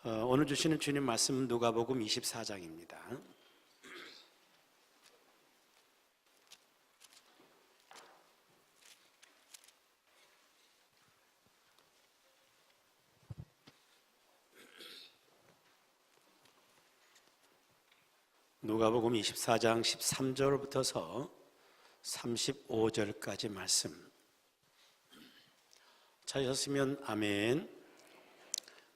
오늘 주시는 주님 말씀은 누가복음 24장입니다. 누가복음 24장 13절부터서 35절까지 말씀 찾으셨으면 아멘.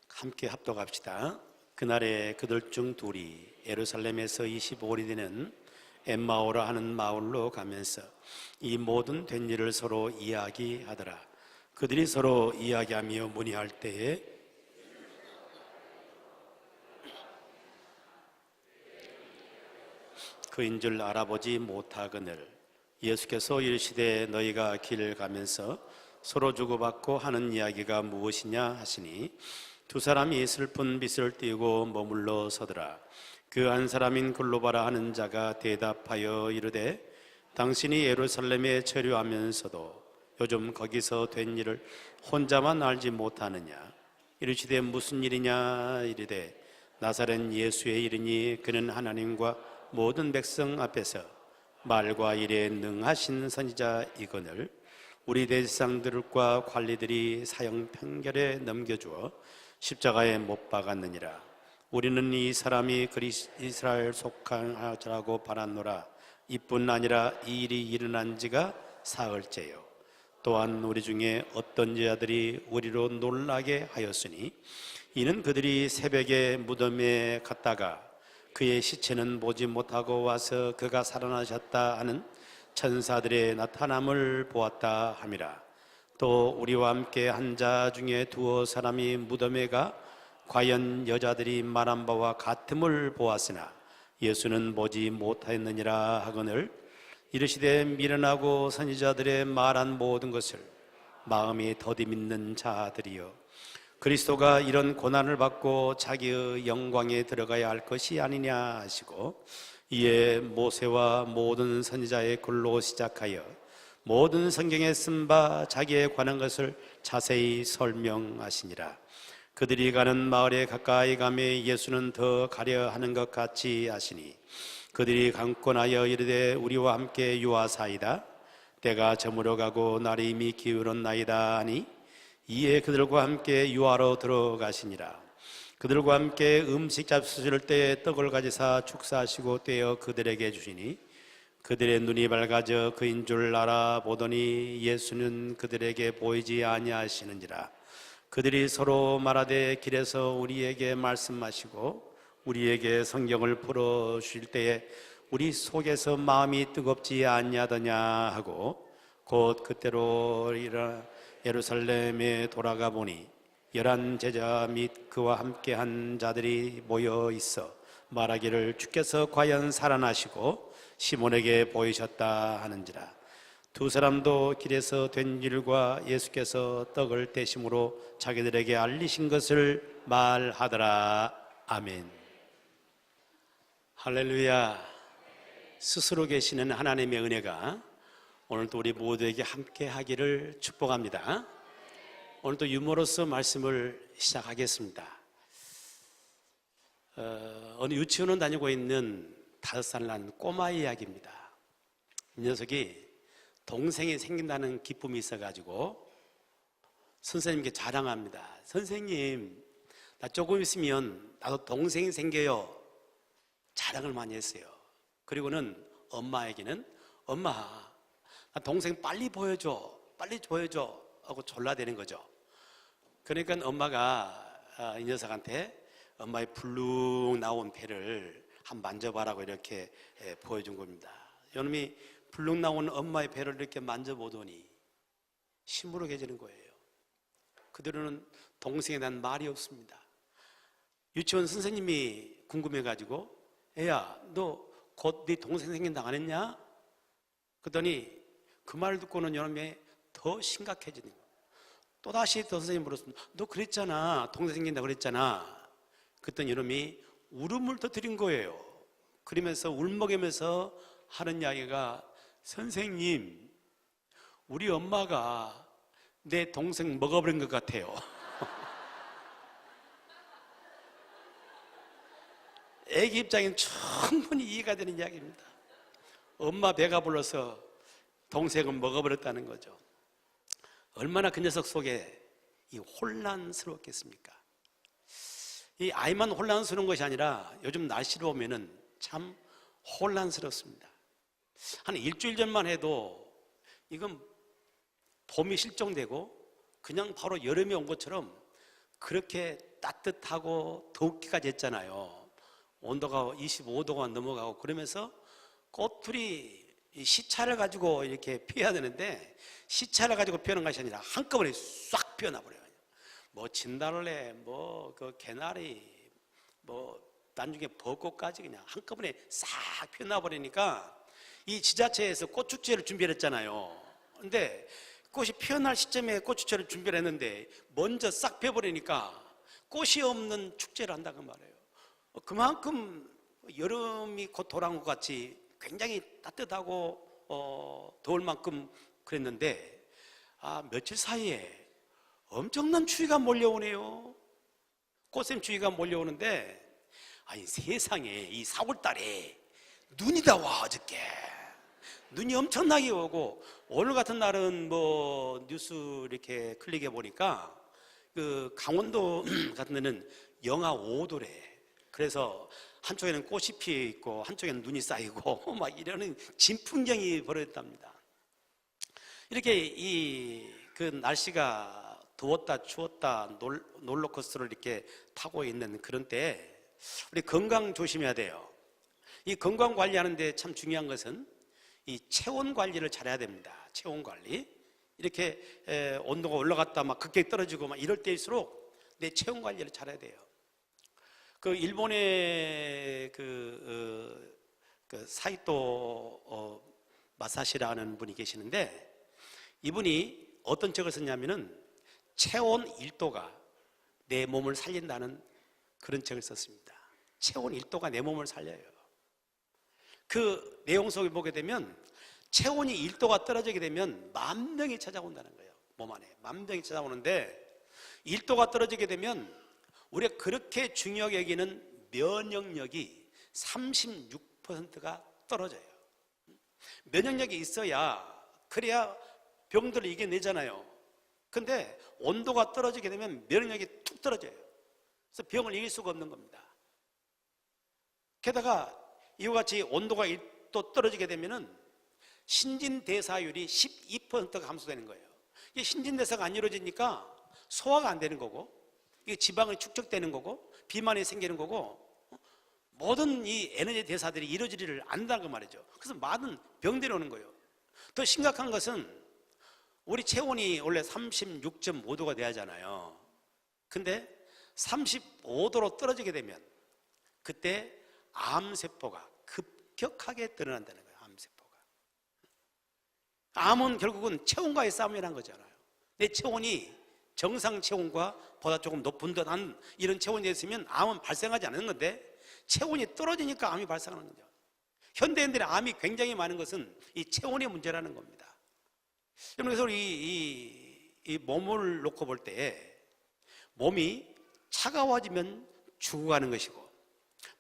함께 합독합시다. 그날에 그들 중 둘이 예루살렘에서 25里되는 엠마오라 하는 마을로 가면서 이 모든 된 일을 서로 이야기하더라. 그들이 서로 이야기하며 문의할 때에 그인 줄 알아보지 못하거늘 예수께서 이르시되 너희가 길 가면서 서로 주고받고 하는 이야기가 무엇이냐 하시니 두 사람이 슬픈 빛을 띠고 머물러 서더라. 그 한 사람인 글로바라 하는 자가 대답하여 이르되 당신이 예루살렘에 체류하면서도 요즘 거기서 된 일을 혼자만 알지 못하느냐. 이르시되 무슨 일이냐. 이르되 나사렛 예수의 일이니 그는 하나님과 모든 백성 앞에서 말과 일에 능하신 선지자이거늘 우리 대제사장들과 관리들이 사형 판결에 넘겨주어 십자가에 못 박았느니라. 우리는 이 사람이 이스라엘 속한 자라고 바랐노라. 이뿐 아니라 이 일이 일어난 지가 사흘째요. 또한 우리 중에 어떤 자들이 우리로 놀라게 하였으니 이는 그들이 새벽에 무덤에 갔다가 그의 시체는 보지 못하고 와서 그가 살아나셨다 하는 천사들의 나타남을 보았다 함이라. 또 우리와 함께 한 자 중에 두어 사람이 무덤에 가 과연 여자들이 말한 바와 같음을 보았으나 예수는 보지 못하였느니라 하거늘 이르시되 미련하고 선지자들의 말한 모든 것을 마음이 더디 믿는 자들이여 그리스도가 이런 고난을 받고 자기의 영광에 들어가야 할 것이 아니냐 하시고 이에 모세와 모든 선지자의 글로 시작하여 모든 성경에 쓴 바 자기에 관한 것을 자세히 설명하시니라. 그들이 가는 마을에 가까이 가매 예수는 더 가려 하는 것 같이 하시니 그들이 강권하여 이르되 우리와 함께 유하사이다. 때가 저물어 가고 날이 이미 기울었나이다 하니 이에 그들과 함께 유하로 들어가시니라. 그들과 함께 음식 잡수실 때에 떡을 가지사 축사하시고 떼어 그들에게 주시니 그들의 눈이 밝아져 그인 줄 알아보더니 예수는 그들에게 보이지 아니하시는지라. 그들이 서로 말하되 길에서 우리에게 말씀하시고 우리에게 성경을 풀어주실 때에 우리 속에서 마음이 뜨겁지 아니하더냐 하고 곧 그때로 예루살렘에 돌아가 보니 11 제자 및 그와 함께한 자들이 모여 있어 말하기를 주께서 과연 살아나시고 시몬에게 보이셨다 하는지라. 두 사람도 길에서 된 일과 예수께서 떡을 떼심으로 자기들에게 알리신 것을 말하더라. 아멘. 할렐루야. 스스로 계시는 하나님의 은혜가 오늘도 우리 모두에게 함께 하기를 축복합니다. 오늘도 유머러스 말씀을 시작하겠습니다. 어느 유치원을 다니고 있는 5살 난 꼬마 이야기입니다. 이 녀석이 동생이 생긴다는 기쁨이 있어가지고 선생님께 자랑합니다. 선생님, 나 조금 있으면 나도 동생이 생겨요. 자랑을 많이 했어요. 그리고는 엄마에게는 엄마, 나 동생 빨리 보여줘, 빨리 보여줘 하고 졸라대는 거죠. 그러니까 엄마가 이 녀석한테 엄마의 불룩 나온 배를 한번 만져봐라고 이렇게 보여준 겁니다. 이놈이 불룩 나온 엄마의 배를 이렇게 만져보더니 시무룩해지는 거예요. 그대로는 동생에 대한 말이 없습니다. 유치원 선생님이 궁금해가지고 애야, 너 곧 네 동생 생긴다 안 했냐? 그랬더니 그 말을 듣고는 이놈이 더 심각해지는 거예요. 또다시 더 선생님 물었습니다. 너 그랬잖아, 동생 생긴다 그랬잖아. 그랬더니 이놈이 울음을 터뜨린 거예요. 그러면서 울먹이면서 하는 이야기가 선생님, 우리 엄마가 내 동생 먹어버린 것 같아요. 애기 입장에는 충분히 이해가 되는 이야기입니다. 엄마 배가 불러서 동생은 먹어버렸다는 거죠. 얼마나 그 녀석 속에 이 혼란스러웠겠습니까? 이 아이만 혼란스러운 것이 아니라 요즘 날씨를 보면은 참 혼란스럽습니다. 한 일주일 전만 해도 이건 봄이 실종되고 그냥 바로 여름이 온 것처럼 그렇게 따뜻하고 덥기까지 했잖아요. 온도가 25도가 넘어가고 그러면서 꽃들이 시차를 가지고 이렇게 피어야 되는데 시차를 가지고 피어는 것이 아니라 한꺼번에 싹 피어나 버려요. 뭐 진달래, 뭐 그 개나리, 뭐 나중에 벚꽃까지 그냥 한꺼번에 싹 피어나 버리니까 이 지자체에서 꽃축제를 준비를 했잖아요. 근데 꽃이 피어날 시점에 꽃축제를 준비를 했는데 먼저 싹 피어버리니까 꽃이 없는 축제를 한다고 말해요. 그만큼 여름이 곧 돌아온 것 같이 굉장히 따뜻하고 더울 만큼 그랬는데 며칠 사이에 엄청난 추위가 몰려오네요. 꽃샘추위가 몰려오는데 아니 세상에 이 4월달에 눈이다 와. 어저께 눈이 엄청나게 오고 오늘 같은 날은 뭐 뉴스 이렇게 클릭해 보니까 그 강원도 같은 데는 영하 5도래. 그래서 한쪽에는 꽃이 피어 있고 한쪽에는 눈이 쌓이고 막 이러는 진풍경이 벌어졌답니다. 이렇게 그 날씨가 더웠다 추웠다 롤러코스터를 이렇게 타고 있는 그런 때에 우리 건강 조심해야 돼요. 이 건강 관리하는데 참 중요한 것은 이 체온 관리를 잘해야 됩니다. 체온 관리. 이렇게 온도가 올라갔다 막 급격히 떨어지고 막 이럴 때일수록 내 체온 관리를 잘해야 돼요. 그 일본의 그 사이토 마사시라는 분이 계시는데 이분이 어떤 책을 썼냐면은 체온 1도가 내 몸을 살린다는 그런 책을 썼습니다. 체온 1도가 내 몸을 살려요. 그 내용 속에 보게 되면 체온이 1도가 떨어지게 되면 만병이 찾아온다는 거예요. 몸 안에 만병이 찾아오는데 1도가 떨어지게 되면 우리가 그렇게 중요하게 여기는 면역력이 36%가 떨어져요. 면역력이 있어야 그래야 병들을 이겨내잖아요. 근데 온도가 떨어지게 되면 면역력이 툭 떨어져요. 그래서 병을 이길 수가 없는 겁니다. 게다가 이와 같이 온도가 1도 떨어지게 되면은 신진대사율이 12%가 감소되는 거예요. 이게 신진대사가 안 이루어지니까 소화가 안 되는 거고, 이게 지방이 축적되는 거고, 비만이 생기는 거고, 모든 이 에너지 대사들이 이루어지지를 않는다는 거 말이죠. 그래서 많은 병들이 오는 거예요. 더 심각한 것은 우리 체온이 원래 36.5도가 돼야 하잖아요. 근데 35도로 떨어지게 되면 그때 암세포가 급격하게 늘어난다는 거예요. 암세포가. 암은 결국은 체온과의 싸움이라는 거잖아요. 내 체온이 정상 체온과 보다 조금 높은 듯한 이런 체온이 됐으면 암은 발생하지 않는 건데 체온이 떨어지니까 암이 발생하는 거죠. 현대인들의 암이 굉장히 많은 것은 이 체온의 문제라는 겁니다. 그래서 이 몸을 놓고 볼 때 몸이 차가워지면 죽어가는 것이고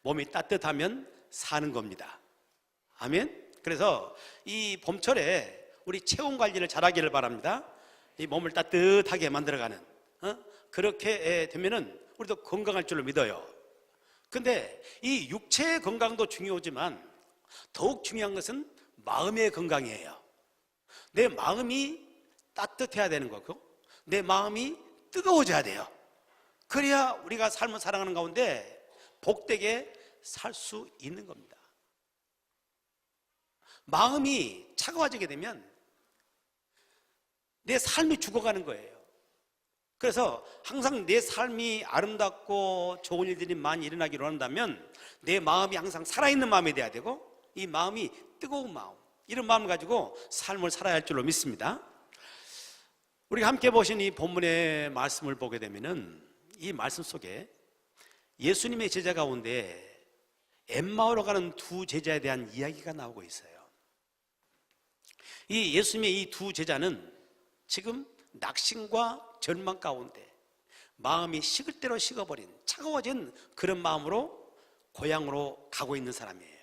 몸이 따뜻하면 사는 겁니다. 아멘. 그래서 이 봄철에 우리 체온 관리를 잘하기를 바랍니다. 이 몸을 따뜻하게 만들어가는 그렇게 되면은 우리도 건강할 줄로 믿어요. 근데 이 육체의 건강도 중요하지만 더욱 중요한 것은 마음의 건강이에요. 내 마음이 따뜻해야 되는 거고 내 마음이 뜨거워져야 돼요. 그래야 우리가 삶을 살아가는 가운데 복되게 살 수 있는 겁니다. 마음이 차가워지게 되면 내 삶이 죽어가는 거예요. 그래서 항상 내 삶이 아름답고 좋은 일들이 많이 일어나기를 원한다면 내 마음이 항상 살아있는 마음이 돼야 되고 이 마음이 뜨거운 마음, 이런 마음을 가지고 삶을 살아야 할 줄로 믿습니다. 우리가 함께 보신 이 본문의 말씀을 보게 되면은 이 말씀 속에 예수님의 제자 가운데 엠마오로 가는 두 제자에 대한 이야기가 나오고 있어요. 이 예수님의 이 두 제자는 지금 낙심과 절망 가운데 마음이 식을 대로 식어버린 차가워진 그런 마음으로 고향으로 가고 있는 사람이에요.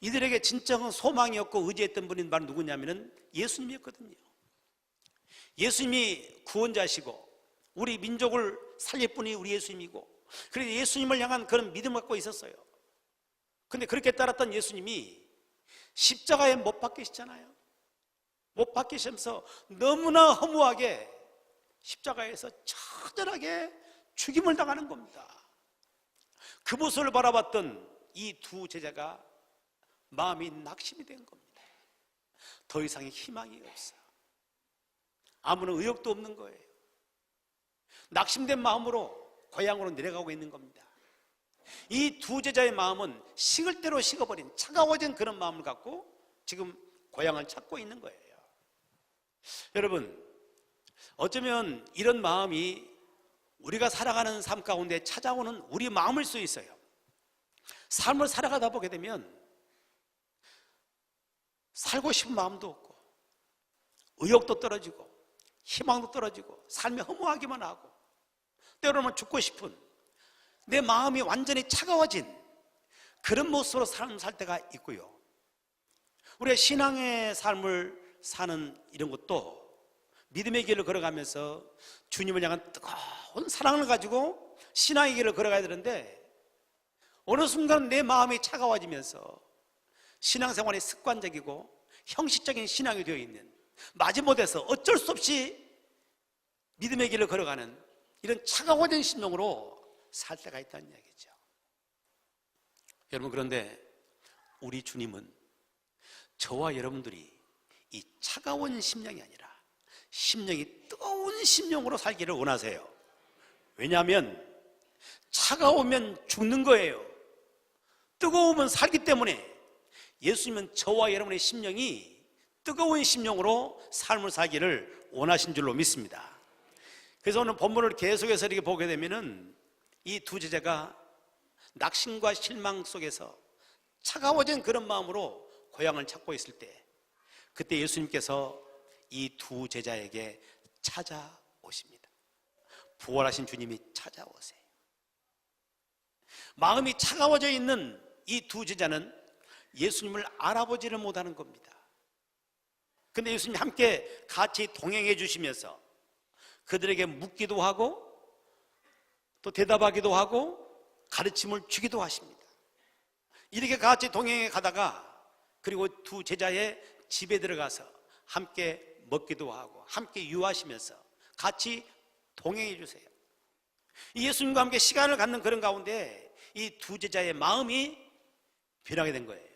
이들에게 진정한 소망이었고 의지했던 분이 바로 누구냐면은 예수님이었거든요. 예수님이 구원자시고 우리 민족을 살릴 분이 우리 예수님이고, 그래서 예수님을 향한 그런 믿음을 갖고 있었어요. 근데 그렇게 따랐던 예수님이 십자가에 못 박히시잖아요. 못 박히시면서 너무나 허무하게 십자가에서 처절하게 죽임을 당하는 겁니다. 그 모습을 바라봤던 이 두 제자가 마음이 낙심이 된 겁니다. 더 이상의 희망이 없어요. 아무런 의욕도 없는 거예요. 낙심된 마음으로 고향으로 내려가고 있는 겁니다. 이 두 제자의 마음은 식을 대로 식어버린 차가워진 그런 마음을 갖고 지금 고향을 찾고 있는 거예요. 여러분, 어쩌면 이런 마음이 우리가 살아가는 삶 가운데 찾아오는 우리 마음일 수 있어요. 삶을 살아가다 보게 되면 살고 싶은 마음도 없고 의욕도 떨어지고 희망도 떨어지고 삶이 허무하기만 하고 때로는 죽고 싶은 내 마음이 완전히 차가워진 그런 모습으로 삶을 살 때가 있고요. 우리가 신앙의 삶을 사는 이런 것도 믿음의 길을 걸어가면서 주님을 향한 뜨거운 사랑을 가지고 신앙의 길을 걸어가야 되는데, 어느 순간 내 마음이 차가워지면서 신앙생활이 습관적이고 형식적인 신앙이 되어 있는, 마지못해서 어쩔 수 없이 믿음의 길을 걸어가는 이런 차가워진 심령으로 살 때가 있다는 얘기죠. 여러분, 그런데 우리 주님은 저와 여러분들이 이 차가운 심령이 아니라 심령이 뜨거운 심령으로 살기를 원하세요. 왜냐하면 차가우면 죽는 거예요. 뜨거우면 살기 때문에 예수님은 저와 여러분의 심령이 뜨거운 심령으로 삶을 살기를 원하신 줄로 믿습니다. 그래서 오늘 본문을 계속해서 이렇게 보게 되면은 이 두 제자가 낙심과 실망 속에서 차가워진 그런 마음으로 고향을 찾고 있을 때, 그때 예수님께서 이 두 제자에게 찾아오십니다. 부활하신 주님이 찾아오세요. 마음이 차가워져 있는 이 두 제자는 예수님을 알아보지를 못하는 겁니다. 근데 예수님이 함께 같이 동행해 주시면서 그들에게 묻기도 하고 또 대답하기도 하고 가르침을 주기도 하십니다. 이렇게 같이 동행해 가다가 그리고 두 제자의 집에 들어가서 함께 먹기도 하고 함께 유하시면서 같이 동행해 주세요. 예수님과 함께 시간을 갖는 그런 가운데 이 두 제자의 마음이 변하게 된 거예요.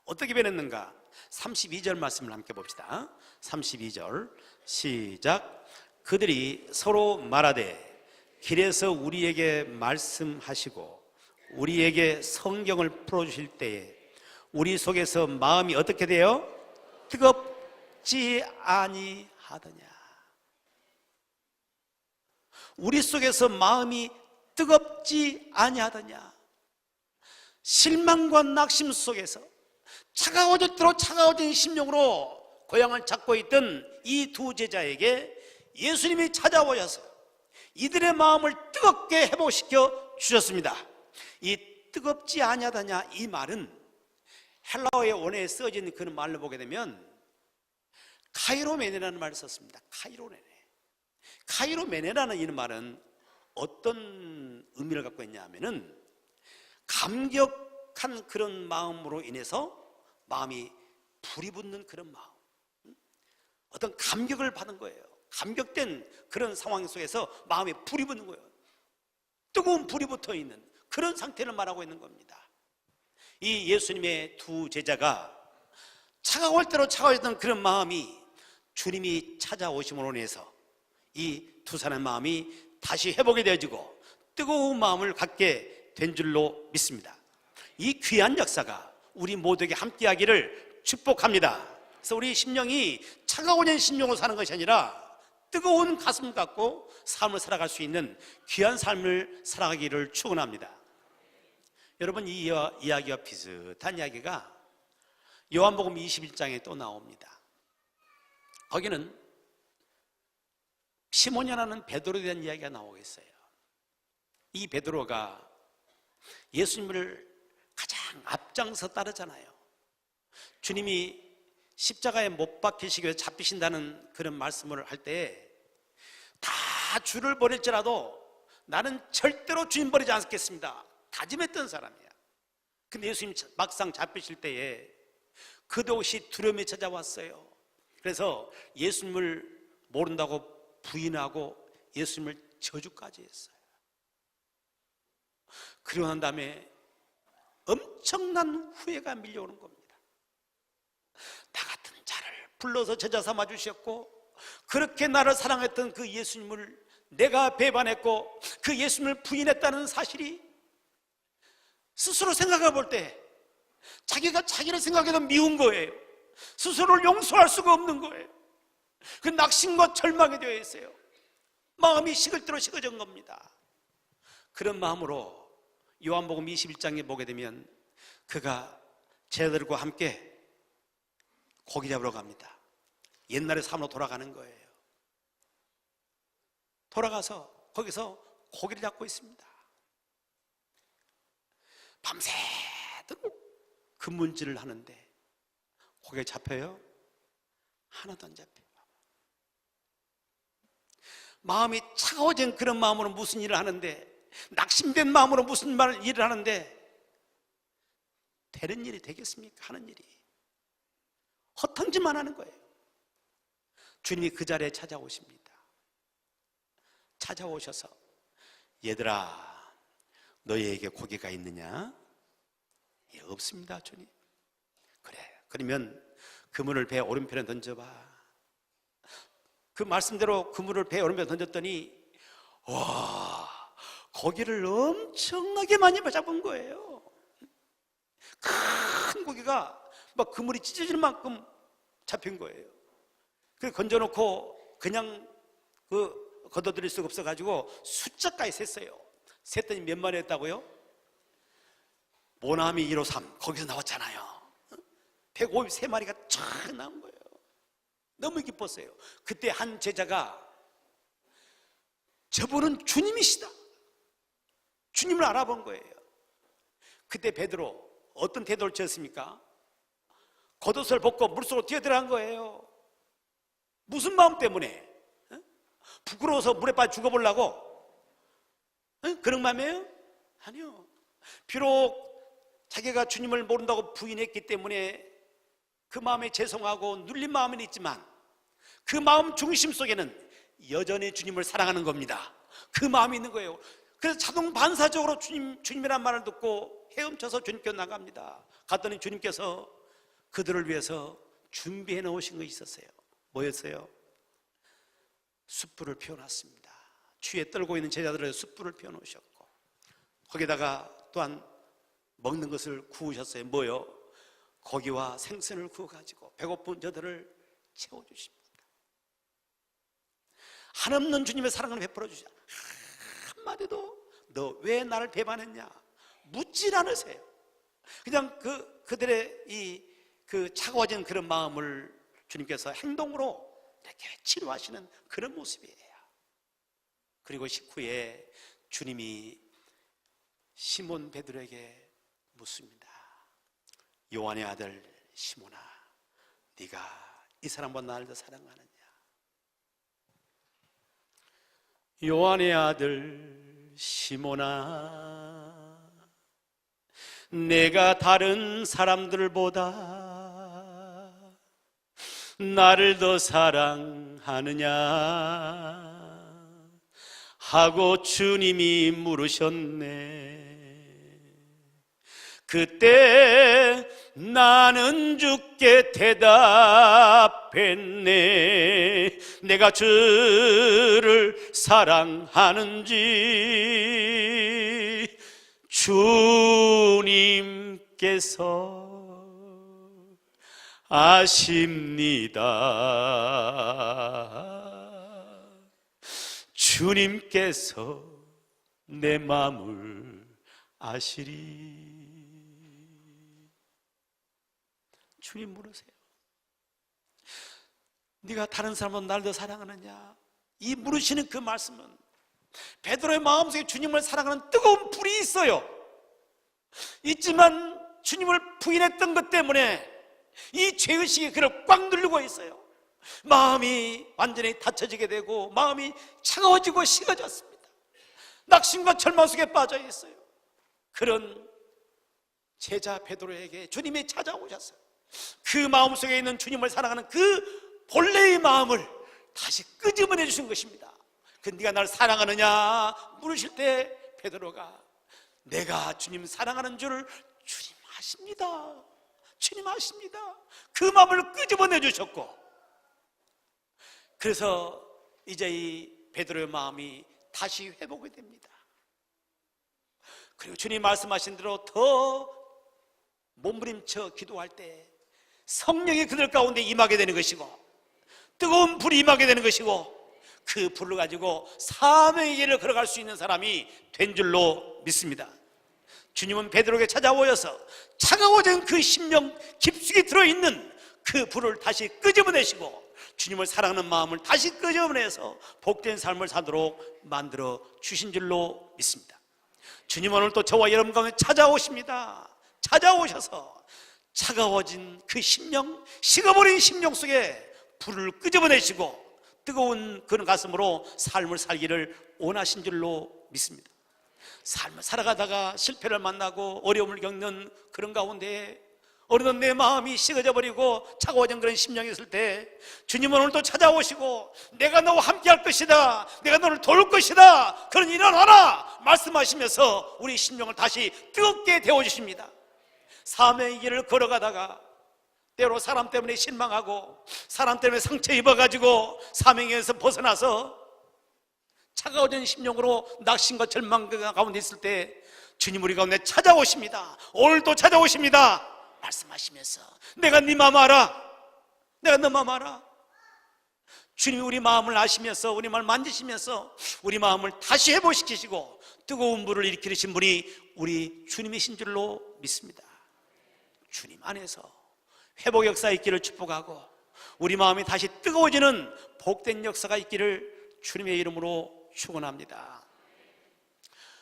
어떻게 변했는가? 32절 말씀을 함께 봅시다. 32절 시작. 그들이 서로 말하되 길에서 우리에게 말씀하시고 우리에게 성경을 풀어주실 때에 우리 속에서 마음이 어떻게 돼요? 뜨겁지 아니하더냐. 우리 속에서 마음이 뜨겁지 아니하더냐. 실망과 낙심 속에서 차가워졌도록 차가워진 심령으로 고향을 찾고 있던 이 두 제자에게 예수님이 찾아오셔서 이들의 마음을 뜨겁게 회복시켜 주셨습니다. 이 뜨겁지 아니하더냐, 이 말은 헬라어의 원어에 써진 그런 말로 보게 되면 카이로메네라는 말을 썼습니다. 카이로메네라는 이 말은 어떤 의미를 갖고 있냐 하면은 감격한 그런 마음으로 인해서 마음이 불이 붙는 그런 마음, 어떤 감격을 받은 거예요. 감격된 그런 상황 속에서 마음에 불이 붙는 거예요. 뜨거운 불이 붙어 있는 그런 상태를 말하고 있는 겁니다. 이 예수님의 두 제자가 차가울 대로 차가워졌던 그런 마음이 주님이 찾아오심으로 인해서 이 두 사람의 마음이 다시 회복이 되어지고 뜨거운 마음을 갖게 된 줄로 믿습니다. 이 귀한 역사가 우리 모두에게 함께하기를 축복합니다. 그래서 우리 심령이 차가워진 심령으로 사는 것이 아니라 뜨거운 가슴 갖고 삶을 살아갈 수 있는 귀한 삶을 살아가기를 축원합니다. 여러분, 이 이야기와 비슷한 이야기가 요한복음 21장에 또 나옵니다. 거기는 시몬이라는 베드로에 대한 이야기가 나오겠어요. 이 베드로가 예수님을 가장 앞장서 따르잖아요. 주님이 십자가에 못 박히시기 위해 잡히신다는 그런 말씀을 할 때 다 주를 버릴지라도 나는 절대로 주님 버리지 않겠습니다 다짐했던 사람이야. 근데 예수님 막상 잡히실 때에 그것이 두려움이 찾아왔어요. 그래서 예수님을 모른다고 부인하고 예수님을 저주까지 했어요. 그러고 난 다음에 엄청난 후회가 밀려오는 겁니다. 나 같은 자를 불러서 제자 삼아 주셨고, 그렇게 나를 사랑했던 그 예수님을 내가 배반했고 그 예수님을 부인했다는 사실이 스스로 생각해 볼 때 자기가 자기를 생각해도 미운 거예요. 스스로를 용서할 수가 없는 거예요. 그 낙심과 절망에 되어 있어요. 마음이 식을대로 식어진 겁니다. 그런 마음으로 요한복음 21장에 보게 되면 그가 제자들과 함께 고기 잡으러 갑니다. 옛날의 삶으로 돌아가는 거예요. 돌아가서 거기서 고기를 잡고 있습니다. 밤새도록 근문질을 하는데 고기가 잡혀요? 하나도 안 잡혀요. 마음이 차가워진 그런 마음으로 무슨 일을 하는데, 낙심된 마음으로 무슨 일을 하는데 되는 일이 되겠습니까? 하는 일이 허탕질만 하는 거예요. 주님이 그 자리에 찾아오십니다. 찾아오셔서 얘들아, 너희에게 고기가 있느냐? 예, 없습니다 주님. 그래, 그러면 그물을 배 오른편에 던져봐. 그 말씀대로 그물을 배 오른편에 던졌더니 와, 고기를 엄청나게 많이 잡은 거예요. 큰 고기가 막 그물이 찢어지는 만큼 잡힌 거예요. 그래서 건져놓고 그냥 걷어들일 수가 없어가지고 숫자까지 셌어요. 셌더니 몇 마리였다고요? 모나미 153 거기서 나왔잖아요. 153마리가 쫙 나온 거예요. 너무 기뻤어요. 그때 한 제자가 저분은 주님이시다, 주님을 알아본 거예요. 그때 베드로 어떤 태도를 취했습니까? 겉옷을 벗고 물속으로 뛰어들어간 거예요. 무슨 마음 때문에? 부끄러워서 물에 빠져 죽어보려고? 그런 마음이에요? 아니요. 비록 자기가 주님을 모른다고 부인했기 때문에 그 마음에 죄송하고 눌린 마음은 있지만 그 마음 중심 속에는 여전히 주님을 사랑하는 겁니다. 그 마음이 있는 거예요. 그래서 자동 반사적으로 주님이란 말을 듣고 헤엄쳐서 주님께 나갑니다. 갔더니 주님께서 그들을 위해서 준비해 놓으신 것이 있었어요. 뭐였어요? 숯불을 피워놨습니다. 추위에 떨고 있는 제자들을 숯불을 피워놓으셨고, 거기다가 또한 먹는 것을 구우셨어요. 뭐요? 고기와 생선을 구워가지고 배고픈 저들을 채워주십니다. 한없는 주님의 사랑을 베풀어 주시죠. 한마디도 너 왜 나를 배반했냐 묻질 않으세요. 그냥 그들의 그 차가워진 그런 마음을 주님께서 행동으로 이렇게 치료하시는 그런 모습이에요. 그리고 식후에 주님이 시몬 베드로에게 묻습니다. 요한의 아들 시몬아, 네가 이 사람보다 나를 더 사랑하느냐? 요한의 아들 시몬아, 내가 다른 사람들보다 나를 더 사랑하느냐 하고 주님이 물으셨네. 그때 나는 주께 대답했네. 내가 주를 사랑하는지 주님께서 아십니다. 주님께서 내 마음을 아시리. 주님 물으세요. 네가 다른 사람보다 나를 더 사랑하느냐? 이 물으시는 그 말씀은 베드로의 마음속에 주님을 사랑하는 뜨거운 불이 있어요. 있지만 주님을 부인했던 것 때문에 이 죄의식이 그를 꽉 누르고 있어요. 마음이 완전히 닫혀지게 되고 마음이 차가워지고 식어졌습니다. 낙심과 절망 속에 빠져 있어요. 그런 제자 베드로에게 주님이 찾아오셨어요. 그 마음속에 있는 주님을 사랑하는 그 본래의 마음을 다시 끄집어내 주신 것입니다. 그 네가 날 사랑하느냐 물으실 때 베드로가 내가 주님 사랑하는 줄 주님 아십니다. 주님 아십니다. 그 마음을 끄집어내 주셨고, 그래서 이제 이 베드로의 마음이 다시 회복이 됩니다. 그리고 주님 말씀하신 대로 더 몸부림쳐 기도할 때 성령이 그들 가운데 임하게 되는 것이고 뜨거운 불이 임하게 되는 것이고 그 불을 가지고 사명의 길을 걸어갈 수 있는 사람이 된 줄로 믿습니다. 주님은 베드로에게 찾아오셔서 차가워진 그 심령 깊숙이 들어있는 그 불을 다시 끄집어내시고 주님을 사랑하는 마음을 다시 끄집어내서 복된 삶을 사도록 만들어 주신 줄로 믿습니다. 주님은 오늘 또 저와 여러분 가운데 찾아오십니다. 찾아오셔서 차가워진 그 심령, 식어버린 심령 속에 불을 끄집어내시고 뜨거운 그런 가슴으로 삶을 살기를 원하신 줄로 믿습니다. 삶을 살아가다가 실패를 만나고 어려움을 겪는 그런 가운데 어느덧 내 마음이 식어져 버리고 차가워진 그런 심령이 있을 때 주님은 오늘 또 찾아오시고 내가 너와 함께 할 것이다, 내가 너를 도울 것이다, 그런 일어나라 말씀하시면서 우리 심령을 다시 뜨겁게 데워주십니다. 사명의 길을 걸어가다가 때로 사람 때문에 실망하고 사람 때문에 상처 입어가지고 사명에서 벗어나서 차가워진 심령으로 낙심과 절망 가운데 있을 때 주님 우리 가운데 찾아오십니다. 오늘도 찾아오십니다 말씀하시면서 내가 네 마음 알아, 내가 너 마음 알아. 주님이 우리 마음을 아시면서 우리 마음을 만지시면서 우리 마음을 다시 회복시키시고 뜨거운 불을 일으키신 분이 우리 주님이신 줄로 믿습니다. 주님 안에서 회복 역사 있기를 축복하고 우리 마음이 다시 뜨거워지는 복된 역사가 있기를 주님의 이름으로 축원합니다.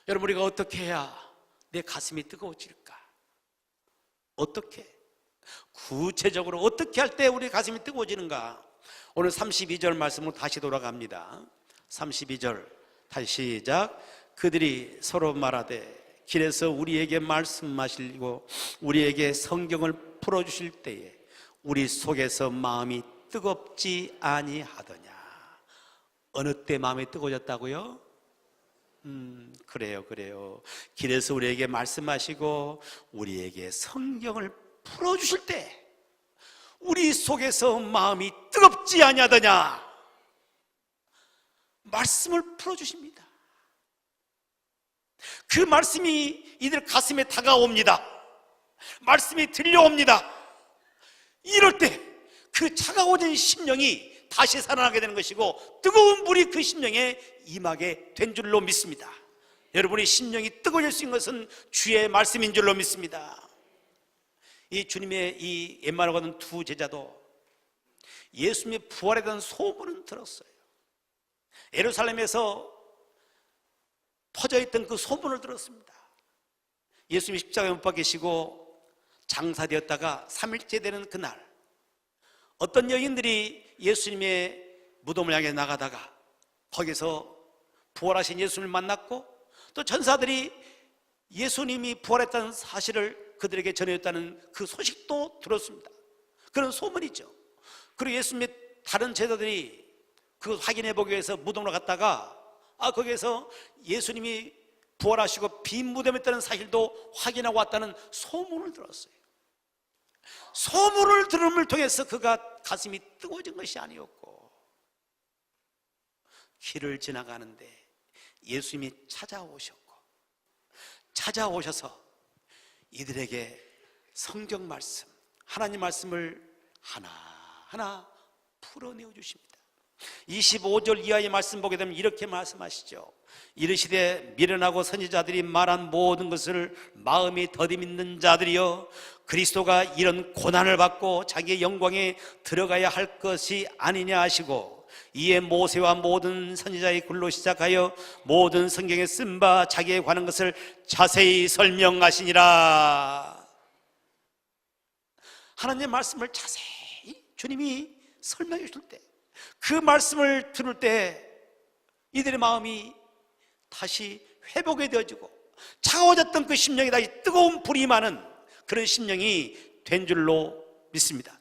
여러분, 우리가 어떻게 해야 내 가슴이 뜨거워질까? 어떻게? 구체적으로 어떻게 할 때 우리 가슴이 뜨거워지는가? 오늘 32절 말씀으로 다시 돌아갑니다. 32절 다시 시작. 그들이 서로 말하되 길에서 우리에게 말씀하시고 우리에게 성경을 풀어주실 때에 우리 속에서 마음이 뜨겁지 아니하더냐. 어느 때 마음이 뜨거워졌다고요? 그래요. 길에서 우리에게 말씀하시고 우리에게 성경을 풀어주실 때 우리 속에서 마음이 뜨겁지 아니하더냐. 말씀을 풀어주십니다. 그 말씀이 이들 가슴에 다가옵니다. 말씀이 들려옵니다. 이럴 때 그 차가워진 심령이 다시 살아나게 되는 것이고 뜨거운 불이 그 심령에 임하게 된 줄로 믿습니다. 여러분의 심령이 뜨거워질 수 있는 것은 주의 말씀인 줄로 믿습니다. 이 주님의 이 엠마오로 가는 두 제자도 예수님의 부활에 대한 소문은 들었어요. 예루살렘에서 퍼져있던 그 소문을 들었습니다. 예수님이 십자가에 못 박히시고 장사되었다가 3일째 되는 그날 어떤 여인들이 예수님의 무덤을 향해 나가다가 거기서 부활하신 예수님을 만났고 또 전사들이 예수님이 부활했다는 사실을 그들에게 전해줬다는 그 소식도 들었습니다. 그런 소문이죠. 그리고 예수님의 다른 제자들이 그걸 확인해 보기 위해서 무덤으로 갔다가 거기에서 예수님이 부활하시고 빈 무덤에 있다는 사실도 확인하고 왔다는 소문을 들었어요. 소문을 들음을 통해서 그가 가슴이 뜨거워진 것이 아니었고 길을 지나가는데 예수님이 찾아오셔서 이들에게 성경 말씀, 하나님 말씀을 하나하나 풀어내어 주십니다. 25절 이하의 말씀 보게 되면 이렇게 말씀하시죠. 이르시되 미련하고 선지자들이 말한 모든 것을 마음이 더디 믿는 자들이여 그리스도가 이런 고난을 받고 자기의 영광에 들어가야 할 것이 아니냐 하시고 이에 모세와 모든 선지자의 글로 시작하여 모든 성경에 쓴 바 자기에 관한 것을 자세히 설명하시니라. 하나님의 말씀을 자세히 주님이 설명해 줄 때, 그 말씀을 들을 때 이들의 마음이 다시 회복이 되어지고 차가워졌던 그 심령이 다시 뜨거운 불이 임하는 그런 심령이 된 줄로 믿습니다.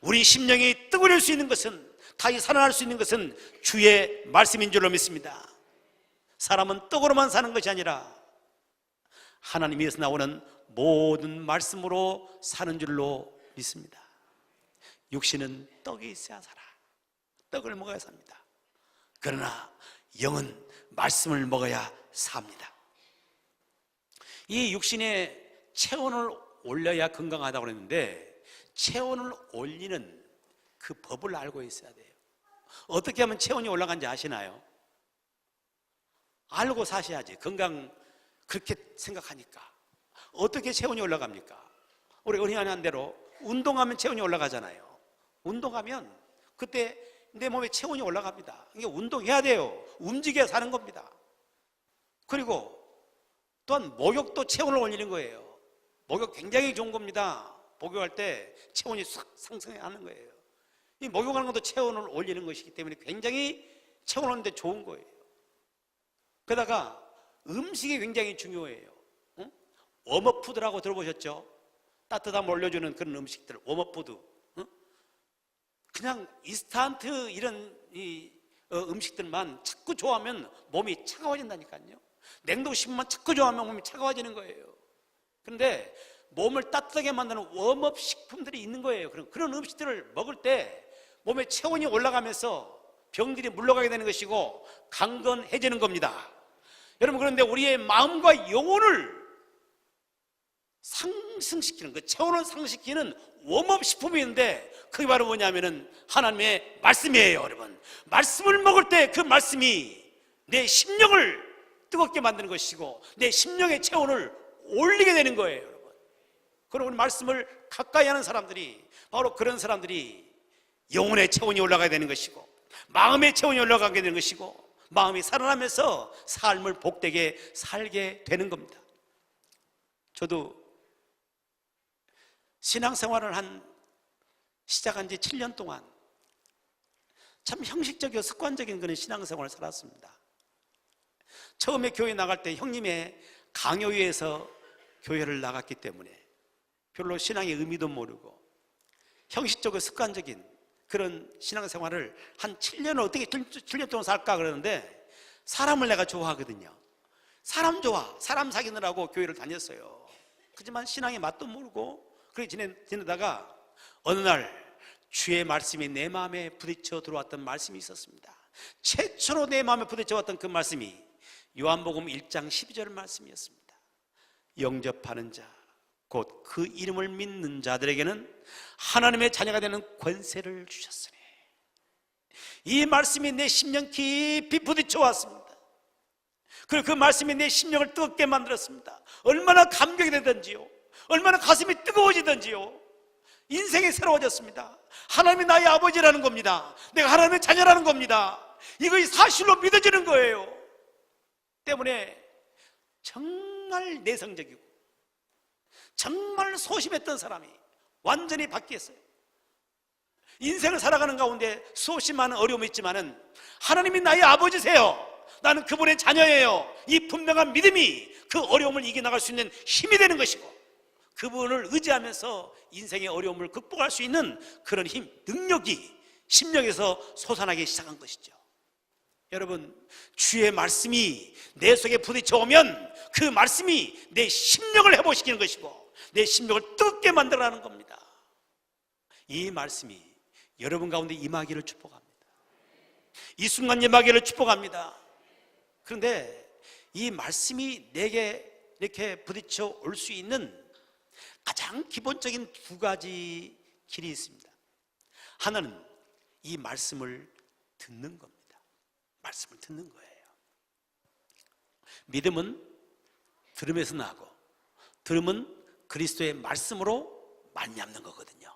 우리 심령이 뜨거워질 수 있는 것은, 다시 살아날 수 있는 것은 주의 말씀인 줄로 믿습니다. 사람은 떡으로만 사는 것이 아니라 하나님에서 나오는 모든 말씀으로 사는 줄로 믿습니다. 육신은 떡이 있어야 살아. 떡을 먹어야 삽니다. 그러나 영은 말씀을 먹어야 삽니다. 이 육신의 체온을 올려야 건강하다고 그랬는데, 체온을 올리는 그 법을 알고 있어야 돼요. 어떻게 하면 체온이 올라간지 아시나요? 알고 사셔야지. 건강 그렇게 생각하니까. 어떻게 체온이 올라갑니까? 우리 어린아이 한 대로 운동하면 체온이 올라가잖아요. 운동하면 그때 내 몸에 체온이 올라갑니다. 이게 운동해야 돼요. 움직여야 사는 겁니다. 그리고 또한 목욕도 체온을 올리는 거예요. 목욕 굉장히 좋은 겁니다. 목욕할 때 체온이 싹 상승하는 거예요. 이 목욕하는 것도 체온을 올리는 것이기 때문에 굉장히 체온을 올리는 데 좋은 거예요. 게다가 음식이 굉장히 중요해요. 웜업푸드라고 들어보셨죠? 따뜻함을 올려주는 그런 음식들, 웜업푸드. 그냥 인스턴트 이런 음식들만 자꾸 좋아하면 몸이 차가워진다니까요. 냉동식품만 자꾸 좋아하면 몸이 차가워지는 거예요. 그런데 몸을 따뜻하게 만드는 웜업 식품들이 있는 거예요. 그런 음식들을 먹을 때 몸의 체온이 올라가면서 병들이 물러가게 되는 것이고 강건해지는 겁니다. 여러분, 그런데 우리의 마음과 영혼을 상승시키는, 그 체온을 상승시키는 웜업 식품이 있는데, 그게 바로 뭐냐면은 하나님의 말씀이에요. 여러분, 말씀을 먹을 때 그 말씀이 내 심령을 뜨겁게 만드는 것이고 내 심령의 체온을 올리게 되는 거예요. 여러분, 그럼 우리 말씀을 가까이 하는 사람들이 바로 그런 사람들이 영혼의 체온이 올라가야 되는 것이고 마음의 체온이 올라가게 되는 것이고 마음이 살아나면서 삶을 복되게 살게 되는 겁니다. 저도 신앙생활을 시작한 지 7년 동안 참 형식적이고 습관적인 그런 신앙생활을 살았습니다. 처음에 교회 나갈 때 형님의 강요에서 교회를 나갔기 때문에 별로 신앙의 의미도 모르고 형식적이고 습관적인 그런 신앙생활을 한 7년을 어떻게 7년 동안 살까 그러는데, 사람을 내가 좋아하거든요. 사람 좋아, 사람 사귀느라고 교회를 다녔어요. 하지만 신앙의 맛도 모르고 그렇게 지내다가 어느 날 주의 말씀이 내 마음에 부딪혀 들어왔던 말씀이 있었습니다. 최초로 내 마음에 부딪혀 왔던 그 말씀이 요한복음 1장 12절 말씀이었습니다. 영접하는 자, 곧 그 이름을 믿는 자들에게는 하나님의 자녀가 되는 권세를 주셨으니. 이 말씀이 내 심령 깊이 부딪혀 왔습니다. 그리고 그 말씀이 내 심령을 뜨겁게 만들었습니다. 얼마나 감격이 되든지요, 얼마나 가슴이 뜨거워지든지요, 인생이 새로워졌습니다. 하나님이 나의 아버지라는 겁니다. 내가 하나님의 자녀라는 겁니다. 이것이 사실로 믿어지는 거예요. 때문에 정말 내성적이고 정말 소심했던 사람이 완전히 바뀌었어요. 인생을 살아가는 가운데 수없이 많은 어려움이 있지만은 하나님이 나의 아버지세요, 나는 그분의 자녀예요, 이 분명한 믿음이 그 어려움을 이겨나갈 수 있는 힘이 되는 것이고, 그분을 의지하면서 인생의 어려움을 극복할 수 있는 그런 힘, 능력이 심령에서 솟아나기 시작한 것이죠. 여러분, 주의 말씀이 내 속에 부딪혀 오면 그 말씀이 내 심령을 회복시키는 것이고 내 심령을 뜨겁게 만들어가는 겁니다. 이 말씀이 여러분 가운데 임하기를 축복합니다. 이 순간 임하기를 축복합니다. 그런데 이 말씀이 내게 이렇게 부딪혀 올 수 있는 가장 기본적인 두 가지 길이 있습니다. 하나는 이 말씀을 듣는 겁니다. 말씀을 듣는 거예요. 믿음은 들음에서 나고 들음은 그리스도의 말씀으로 말미암는 거거든요.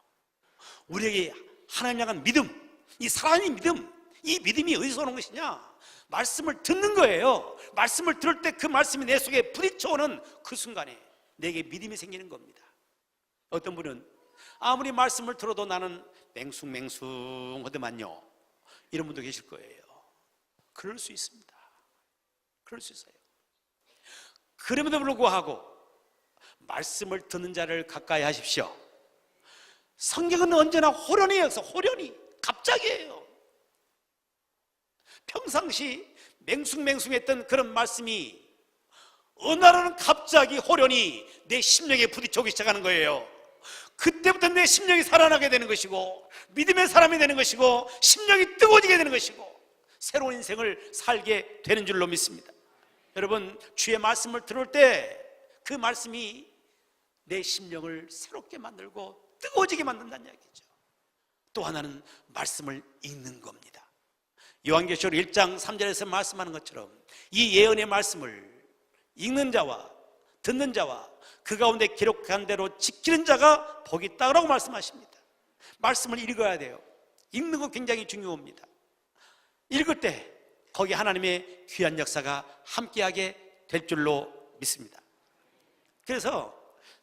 우리에게 하나님 향한 믿음, 이 살아있는 믿음, 이 믿음이 어디서 오는 것이냐? 말씀을 듣는 거예요. 말씀을 들을 때 그 말씀이 내 속에 부딪혀오는 그 순간에 내게 믿음이 생기는 겁니다. 어떤 분은 아무리 말씀을 들어도 나는 맹숭맹숭하더만요, 이런 분도 계실 거예요. 그럴 수 있습니다. 그럴 수 있어요. 그럼에도 불구하고 말씀을 듣는 자를 가까이 하십시오. 성경은 언제나 호련히 역사, 호련히 갑자기예요. 평상시 맹숭맹숭했던 그런 말씀이 어느 날은 갑자기 호련히 내 심령에 부딪혀오기 시작하는 거예요. 그때부터 내 심령이 살아나게 되는 것이고, 믿음의 사람이 되는 것이고, 심령이 뜨거워지게 되는 것이고, 새로운 인생을 살게 되는 줄로 믿습니다. 여러분, 주의 말씀을 들을 때 그 말씀이 내 심령을 새롭게 만들고 뜨거워지게 만든다는 이야기죠. 또 하나는 말씀을 읽는 겁니다. 요한계시록 1장 3절에서 말씀하는 것처럼 이 예언의 말씀을 읽는 자와 듣는 자와 그 가운데 기록한 대로 지키는 자가 복이 있다고 말씀하십니다. 말씀을 읽어야 돼요. 읽는 건 굉장히 중요합니다. 읽을 때 거기 하나님의 귀한 역사가 함께하게 될 줄로 믿습니다. 그래서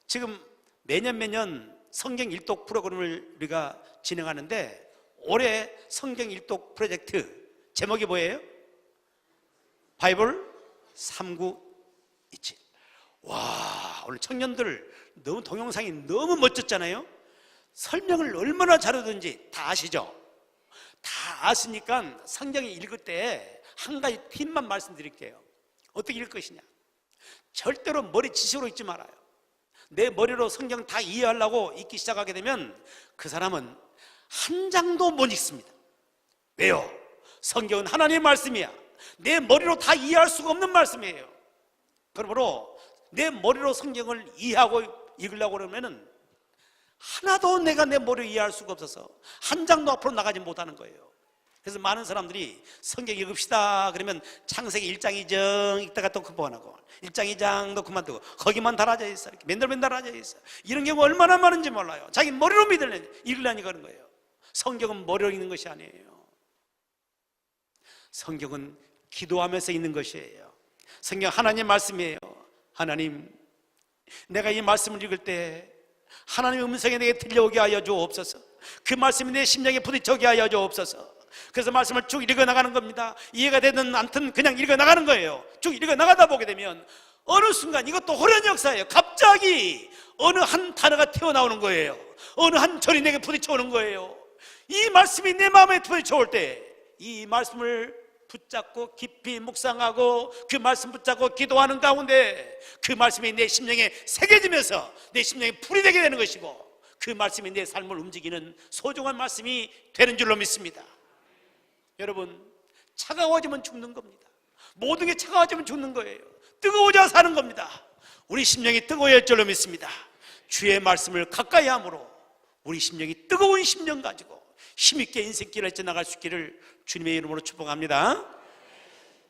지금 매년 성경 일독 프로그램을 우리가 진행하는데, 올해 성경 일독 프로젝트 제목이 뭐예요? 바이블 3927. 와, 오늘 청년들 너무 동영상이 너무 멋졌잖아요. 설명을 얼마나 잘하든지 다 아시죠? 다 아시니까 성경을 읽을 때 한 가지 팁만 말씀드릴게요. 어떻게 읽을 것이냐? 절대로 머리 지식으로 읽지 말아요. 내 머리로 성경 다 이해하려고 읽기 시작하게 되면 그 사람은 한 장도 못 읽습니다. 왜요? 성경은 하나님의 말씀이야. 내 머리로 다 이해할 수가 없는 말씀이에요. 그러므로 내 머리로 성경을 이해하고 읽으려고 그러면은 하나도 내가 내 머리로 이해할 수가 없어서 한 장도 앞으로 나가지 못하는 거예요. 그래서 많은 사람들이 성경 읽읍시다 그러면 창세기 1장 2장 읽다가 또 그만하고 1장 2장도 그만두고 거기만 달아져 있어. 이렇게 맨날 달아져 있어. 이런 경우 얼마나 많은지 몰라요. 자기 머리로 읽으려니까 그런 거예요. 성경은 머리로 읽는 것이 아니에요. 성경은 기도하면서 읽는 것이에요. 성경 하나님의 말씀이에요. 하나님, 내가 이 말씀을 읽을 때 하나님의 음성이 내게 들려오게 하여 주옵소서. 그 말씀이 내 심령에 부딪혀오게 하여 주옵소서. 그래서 말씀을 쭉 읽어나가는 겁니다. 이해가 되든 않든 그냥 읽어나가는 거예요. 쭉 읽어나가다 보게 되면 어느 순간, 이것도 호련 역사예요. 갑자기 어느 한 단어가 튀어나오는 거예요. 어느 한 절이 내게 부딪혀오는 거예요. 이 말씀이 내 마음에 부딪혀올 때 이 말씀을 붙잡고 깊이 묵상하고 그 말씀 붙잡고 기도하는 가운데 그 말씀이 내 심령에 새겨지면서 내 심령에 불이 되게 되는 것이고, 그 말씀이 내 삶을 움직이는 소중한 말씀이 되는 줄로 믿습니다. 여러분, 차가워지면 죽는 겁니다. 모든 게 차가워지면 죽는 거예요. 뜨거워져 사는 겁니다. 우리 심령이 뜨거워질 줄로 믿습니다. 주의 말씀을 가까이 함으로 우리 심령이 뜨거운 심령 가지고 힘있게 인생길을 지나갈 수 있기를 주님의 이름으로 축복합니다.